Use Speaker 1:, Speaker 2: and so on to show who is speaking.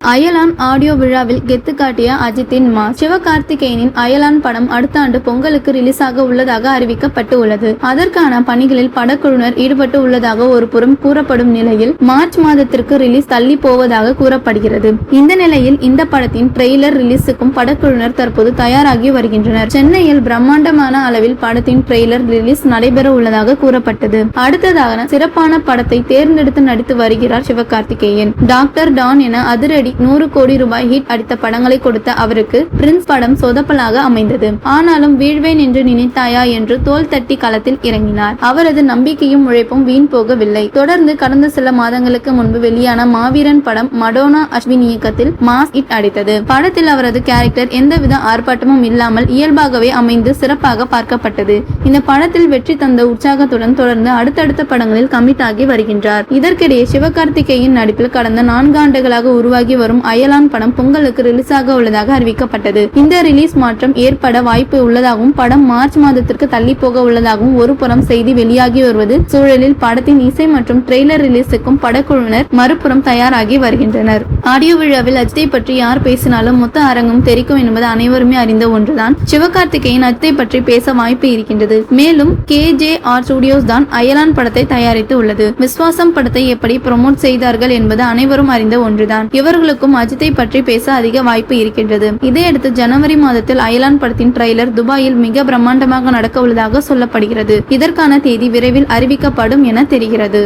Speaker 1: அயலான் audio விழாவில் கெத்து காட்டிய அஜித்தின் மாஸ். சிவகார்த்திகேயனின் அயலான் படம் அடுத்த ஆண்டு பொங்கலுக்கு ரிலீஸ் ஆக உள்ளதாக அறிவிக்கப்பட்டு உள்ளது. அதற்கான பணிகளில் படக்குழுவினர் ஈடுபட்டு உள்ளதாக ஒரு புறம் கூறப்படும் நிலையில் மார்ச் மாதத்திற்கு ரிலீஸ் தள்ளி போவதாக கூறப்படுகிறது. இந்த நிலையில் இந்த படத்தின் ட்ரெய்லர் ரிலீஸுக்கும் படக்குழுவினர் தற்போது தயாராகி வருகின்றனர். சென்னையில் பிரம்மாண்டமான அளவில் படத்தின் ட்ரெய்லர் ரிலீஸ் நடைபெற உள்ளதாக கூறப்பட்டது. அடுத்ததாக சிறப்பான படத்தை தேர்ந்தெடுத்து நடித்து வருகிறார் சிவகார்த்திகேயன். டாக்டர் டான் என அதிரடி 100 கோடி ரூபாய் ஹிட் அடித்த படங்களை கொடுத்த அவருக்கு பிரின்ஸ் படம் சொதப்பலாக அமைந்தது. ஆனாலும் வீழ்வேன் என்று நினைத்தாயா என்று தோள் தட்டி களத்தில் இறங்கினார். அவரது நம்பிக்கையும் உழைப்பும் வீண் போகவில்லை. தொடர்ந்து கடந்த சில மாதங்களுக்கு முன்பு வெளியான மாவீரன் படம் மடோனா அஸ்வின் இயக்கத்தில் மாஸ் ஹிட் அடித்தது. படத்தில் அவரது கேரக்டர் எந்தவித ஆர்ப்பாட்டமும் இல்லாமல் இயல்பாகவே அமைந்து சிறப்பாக பார்க்கப்பட்டது. இந்த படத்தில் வெற்றி தந்த உற்சாகத்துடன் தொடர்ந்து அடுத்தடுத்த படங்களில் கமிட் ஆகி வருகின்றார். இதற்கிடையே சிவகார்த்திகேயன் நடிப்பில் கடந்த 4 ஆண்டுகளாக உருவாகி வரும் அயலான் படம் பொங்கலுக்கு ரிலீஸ் ஆக உள்ளதாக அறிவிக்கப்பட்டது. இந்த ரிலீஸ் மாற்றம் ஏற்பட வாய்ப்பு உள்ளதாகவும் படம் மார்ச் மாதத்திற்கு தள்ளி போக உள்ளதாகவும் ஒரு புறம் செய்தி வெளியாகி வருவது சூழலில் படத்தின் இசை மற்றும் ட்ரெய்லர் ரிலீஸுக்கும் படக்குழுவினர் மறுபுறம் தயாராகி வருகின்றனர். ஆடியோ விழாவில் அஜித்தை பற்றி யார் பேசினாலும் மொத்த அரங்கம் தெரிக்கும் என்பது அனைவருமே அறிந்த ஒன்றுதான். சிவகார்த்திகேயன் அஜித்தை பற்றி பேச வாய்ப்பு இருக்கின்றது. மேலும் KJR ஸ்டுடியோஸ் தான் அயலான் படத்தை தயாரித்து உள்ளது. விஸ்வாசம் படத்தை எப்படி ப்ரோமோட் செய்தார்கள் என்பது அனைவரும் அறிந்த ஒன்றுதான். இவர்களுக்கும் அஜித்தை பற்றி பேச அதிக வாய்ப்பு இருக்கின்றது. இதையடுத்து ஜனவரி மாதத்தில் அயலான் படத்தின் ட்ரெய்லர் துபாயில் மிக பிரம்மாண்டமாக நடக்க உள்ளதாக சொல்லப்படுகிறது. இதற்கான தேதி விரைவில் அறிவிக்கப்படும் என தெரிகிறது.